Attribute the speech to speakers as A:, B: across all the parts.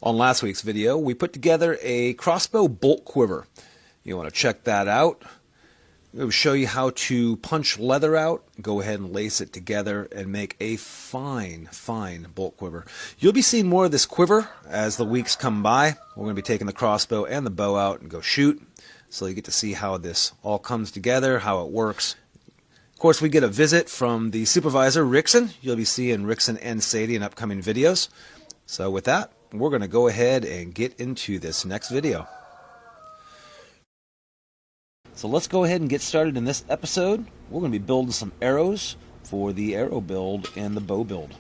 A: On last week's video, we put together a crossbow bolt quiver. You want to check that out. We'll show you how to punch leather out, go ahead and lace it together, and make a fine bolt quiver. You'll be seeing more of this quiver as the weeks come by. We're going to be taking the crossbow and the bow out and go shoot, so you get to see how this all comes together, how it works. Of course, we get a visit from the supervisor, Rickson. You'll be seeing Rickson and Sadie in upcoming videos. So with that, we're going to go ahead and get into this next video. So let's go ahead and get started in this episode. We're going to be building some arrows for the arrow build and the bow build.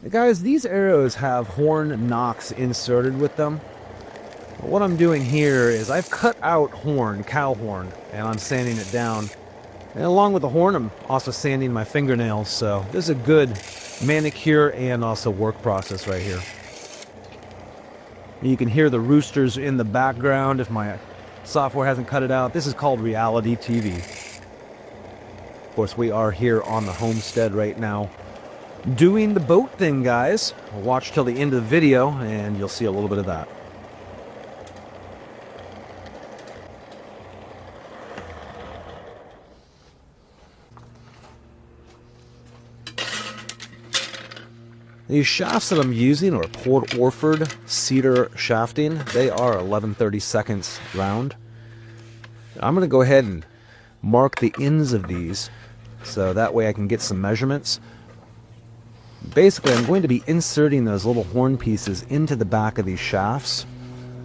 A: Hey guys, these arrows have horn nocks inserted with them. What I'm doing here is I've cut out cow horn, and I'm sanding it down. And along with the horn, I'm also sanding my fingernails, so this is a good manicure and also work process right here. You can hear the roosters in the background if my software hasn't cut it out. This is called reality TV. Of course, we are here on the homestead right now doing the boat thing, guys. Watch till the end of the video and you'll see a little bit of that. These shafts that I'm using are Port Orford cedar shafting. They are 11/32 round. I'm going to go ahead and mark the ends of these so that way I can get some measurements. Basically, I'm going to be inserting those little horn pieces into the back of these shafts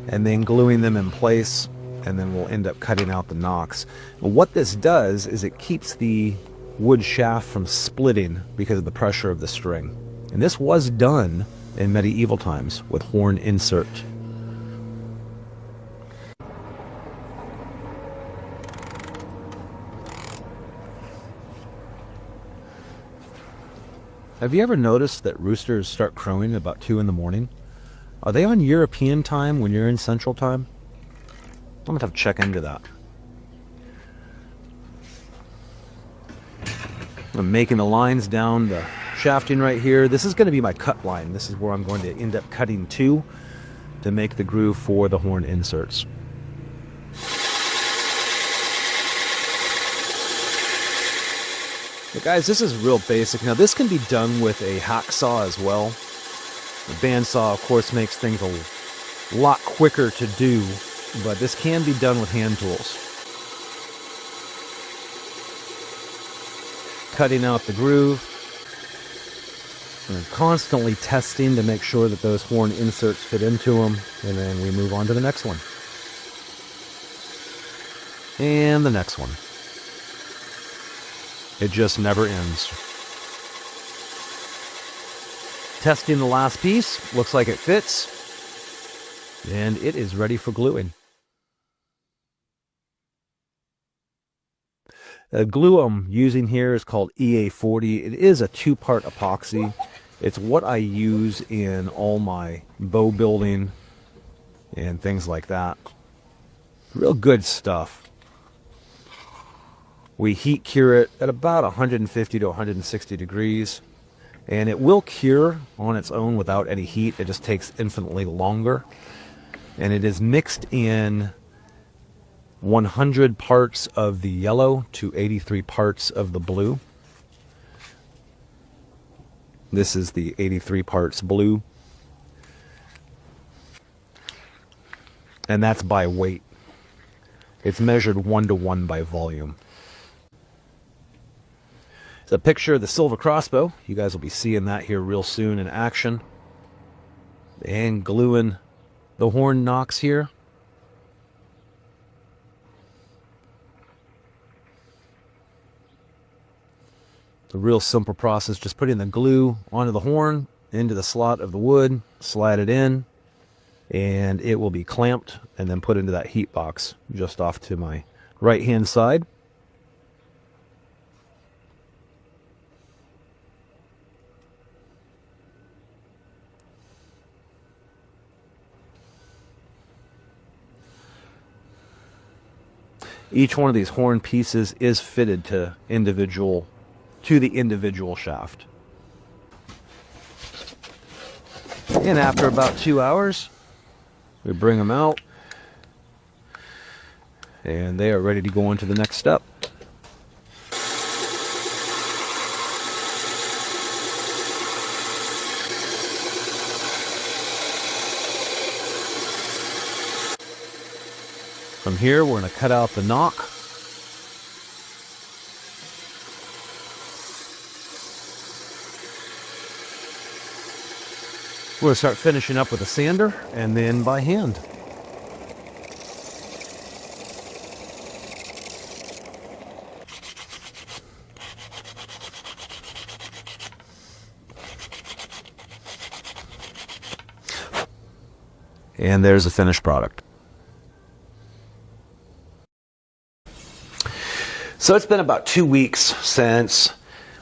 A: and then gluing them in place, and then we'll end up cutting out the nocks. And what this does is it keeps the wood shaft from splitting because of the pressure of the string. And this was done in medieval times with horn insert. Have you ever noticed that roosters start crowing about 2 in the morning? Are they on European time when you're in Central Time? I'm going to have to check into that. I'm making the lines down the shafting right here. This is going to be my cut line. This is where I'm going to end up cutting to make the groove for the horn inserts. But guys, this is real basic. Now this can be done with a hacksaw as well. The bandsaw, of course, makes things a lot quicker to do, but this can be done with hand tools. Cutting out the groove. And constantly testing to make sure that those horn inserts fit into them, and then we move on to the next one. And the next one. It just never ends. Testing the last piece, looks like it fits, and it is ready for gluing. The glue I'm using here is called EA40. It is a 2-part epoxy. It's what I use in all my bow building and things like that. Real good stuff. We heat cure it at about 150 to 160 degrees. And it will cure on its own without any heat. It just takes infinitely longer. And it is mixed in 100 parts of the yellow to 83 parts of the blue. This is the 83 parts blue. And that's by weight. It's measured 1-to-1 by volume. It's a picture of the silver crossbow. You guys will be seeing that here real soon in action. And gluing the horn nocks here. It's a real simple process, just putting the glue onto the horn, into the slot of the wood, slide it in, and it will be clamped and then put into that heat box just off to my right hand side. Each one of these horn pieces is fitted to the individual shaft. And after about 2 hours, we bring them out, and they are ready to go on to the next step. From here, we're going to cut out the knock. We're going to start finishing up with a sander and then by hand. And there's the finished product. So it's been about 2 weeks since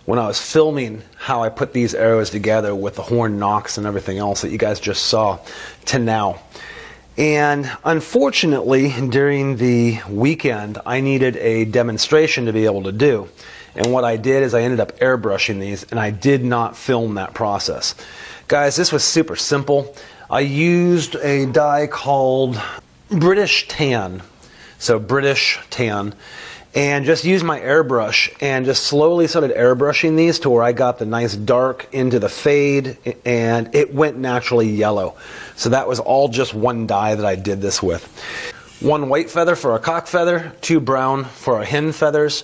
A: when I was filming how I put these arrows together with the horn knocks and everything else that you guys just saw to now. And unfortunately, during the weekend, I needed a demonstration to be able to do. And what I did is I ended up airbrushing these, and I did not film that process. Guys, this was super simple. I used a dye called British Tan. So British Tan. And just used my airbrush and just slowly started airbrushing these to where I got the nice dark into the fade, and it went naturally yellow. So that was all just one dye that I did this with. 1 white feather for a cock feather, 2 brown for our hen feathers.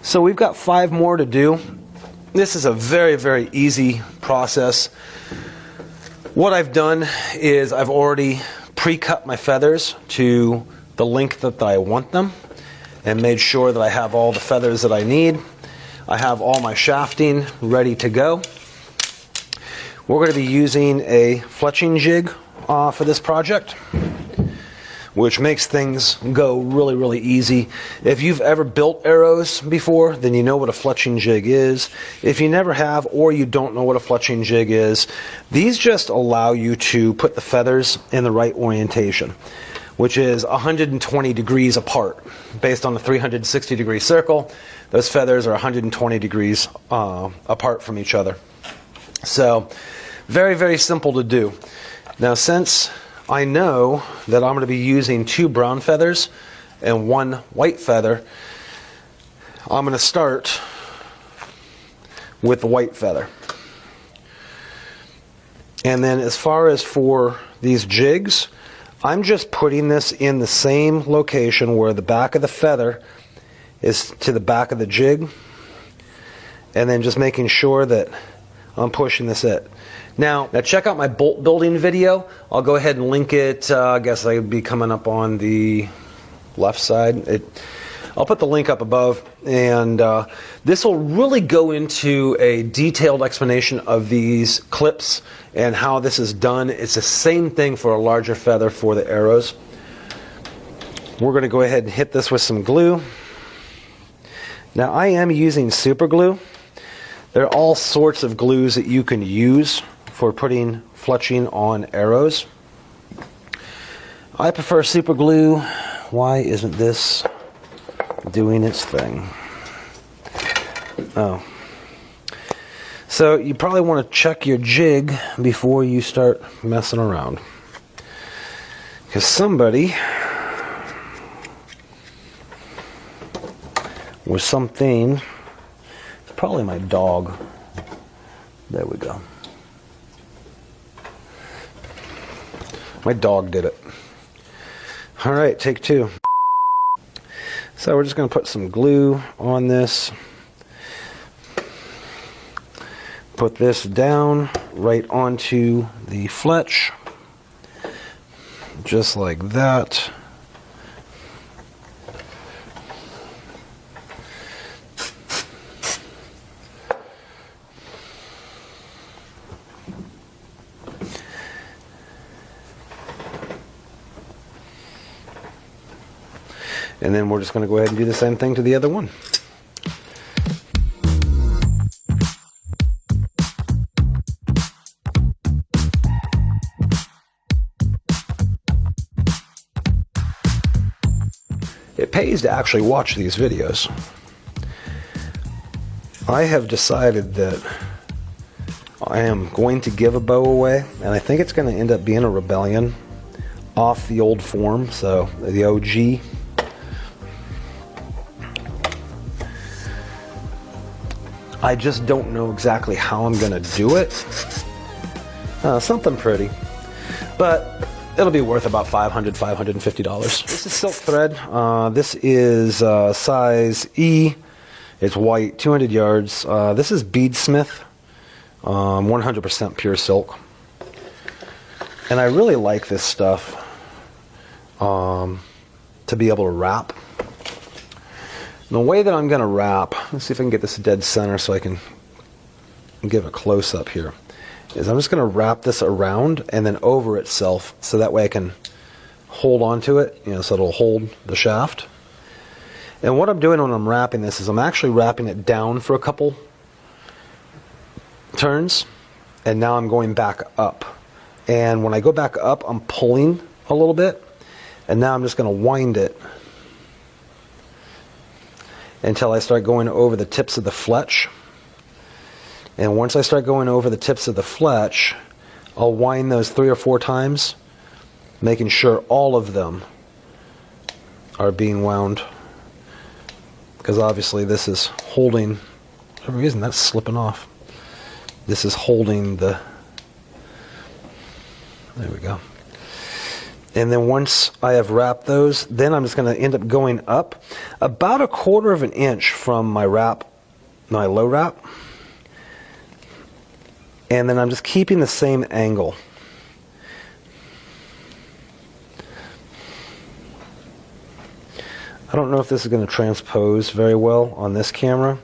A: So we've got 5 more to do. This is a very, very easy process. What I've done is I've already pre-cut my feathers to the length that I want them, and made sure that I have all the feathers that I need. I have all my shafting ready to go. We're going to be using a fletching jig for this project, which makes things go really, really easy. If you've ever built arrows before, then you know what a fletching jig is. If you never have, or you don't know what a fletching jig is, these just allow you to put the feathers in the right orientation, which is 120 degrees apart. Based on the 360 degree circle, those feathers are 120 degrees apart from each other. So, very, very simple to do. Now, since I know that I'm going to be using 2 brown feathers and 1 white feather, I'm going to start with the white feather. And then as far as for these jigs, I'm just putting this in the same location where the back of the feather is to the back of the jig, and then just making sure that I'm pushing this in. Now check out my bolt building video. I'll go ahead and link it. I guess I'll be coming up on the left side. I'll put the link up above, and this will really go into a detailed explanation of these clips and how this is done. It's the same thing for a larger feather for the arrows. We're going to go ahead and hit this with some glue. Now I am using super glue. There are all sorts of glues that you can use for putting fletching on arrows. I prefer super glue. Why isn't this doing its thing? Oh. So you probably want to check your jig before you start messing around, because somebody with something, it's probably my dog. There we go. My dog did it. All right, take 2. So we're just going to put some glue on this. Put this down right onto the fletch, just like that. And then we're just going to go ahead and do the same thing to the other one. It pays to actually watch these videos. I have decided that I am going to give a bow away, and I think it's going to end up being a Rebellion off the old form, so the OG. I just don't know exactly how I'm going to do it. Something pretty, but it'll be worth about $550. This is silk thread. This is size E. It's white, 200 yards. This is beadsmith, 100% pure silk. And I really like this stuff to be able to wrap. And the way that I'm going to wrap, let's see if I can get this dead center so I can give a close-up here, is I'm just going to wrap this around and then over itself so that way I can hold onto it, so it'll hold the shaft. And what I'm doing when I'm wrapping this is I'm actually wrapping it down for a couple turns, and now I'm going back up. And when I go back up, I'm pulling a little bit, and now I'm just going to wind it until I start going over the tips of the fletch. And once I start going over the tips of the fletch, I'll wind those 3 or 4 times, making sure all of them are being wound. Because obviously this is holding, for some reason that's slipping off. This is holding the, there we go. And then once I have wrapped those, then I'm just going to end up going up about 1/4 of an inch from my low wrap. And then I'm just keeping the same angle. I don't know if this is going to transpose very well on this camera.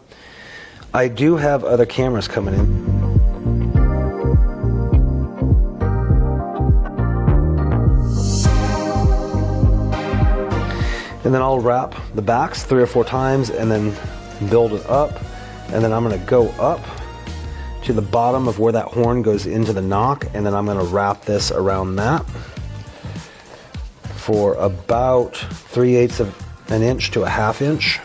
A: I do have other cameras coming in. And then I'll wrap the backs 3 or 4 times and then build it up. And then I'm going to go up to the bottom of where that horn goes into the knock, and then I'm going to wrap this around that for about 3/8 of an inch to 1/2 inch.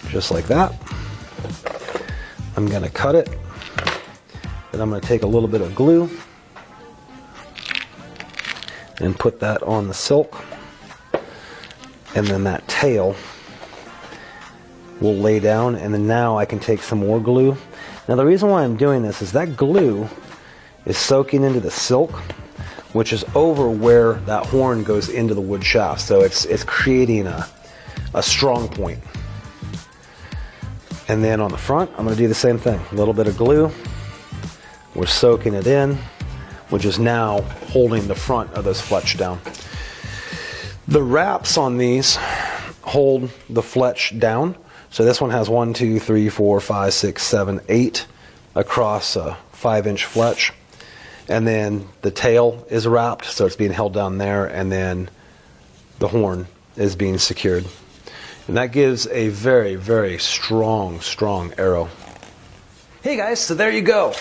A: Just like that. I'm going to cut it. Then I'm going to take a little bit of glue and put that on the silk, and then that tail will lay down, and then now I can take some more glue. Now the reason why I'm doing this is that glue is soaking into the silk, which is over where that horn goes into the wood shaft, so it's creating a strong point. And then on the front I'm going to do the same thing, a little bit of glue, we're soaking it in, which is now holding the front of this fletch down. The wraps on these hold the fletch down. So this one has 1, 2, 3, 4, 5, 6, 7, 8 across a 5-inch fletch. And then the tail is wrapped, so it's being held down there, and then the horn is being secured. And that gives a very, very strong arrow. Hey guys, so there you go.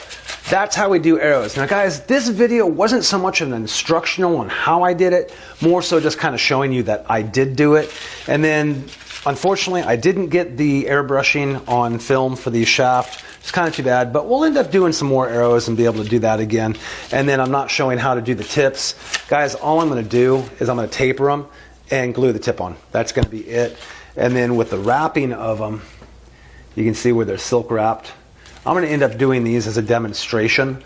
A: That's how we do arrows. Now guys, this video wasn't so much an instructional on how I did it, more so just kind of showing you that I did do it. And then, unfortunately, I didn't get the airbrushing on film for the shaft. It's kind of too bad, but we'll end up doing some more arrows and be able to do that again. And then I'm not showing how to do the tips. Guys, all I'm going to do is I'm going to taper them and glue the tip on. That's going to be it. And then with the wrapping of them, you can see where they're silk wrapped. I'm going to end up doing these as a demonstration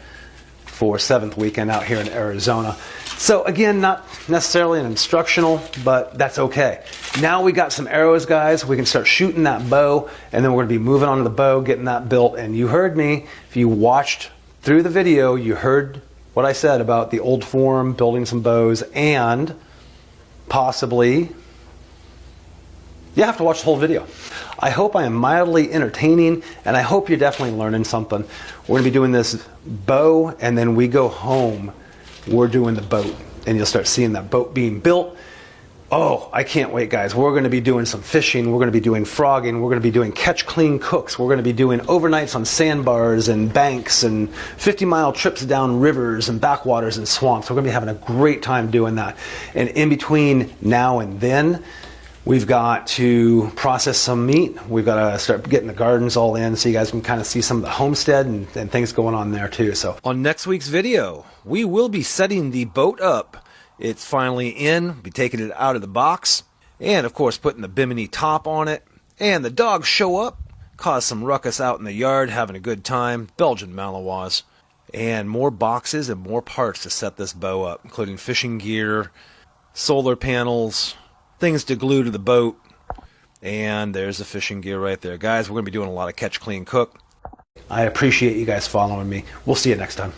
A: for 7th weekend out here in Arizona. So again, not necessarily an instructional, but that's okay. Now we got some arrows, guys. We can start shooting that bow, and then we're going to be moving on to the bow, getting that built. And you heard me. If you watched through the video, you heard what I said about the old form, building some bows, and possibly you have to watch the whole video. I hope I am mildly entertaining, and I hope you're definitely learning something. We're going to be doing this bow, and then we go home, we're doing the boat, and you'll start seeing that boat being built. Oh, I can't wait, guys. We're going to be doing some fishing, we're going to be doing frogging, we're going to be doing catch, clean, cooks, we're going to be doing overnights on sandbars and banks and 50-mile trips down rivers and backwaters and swamps. We're going to be having a great time doing that. And in between now and then, We've got to process some meat. We've got to start getting the gardens all in so you guys can kind of see some of the homestead and things going on there too. So on next week's video, we will be setting the boat up. It's finally in, be taking it out of the box, and of course putting the bimini top on it. And the dogs show up, cause some ruckus out in the yard, having a good time, Belgian Malinois. And more boxes and more parts to set this bow up, including fishing gear, solar panels, things to glue to the boat, and there's the fishing gear right there. Guys, we're going to be doing a lot of catch, clean, cook. I appreciate you guys following me. We'll see you next time.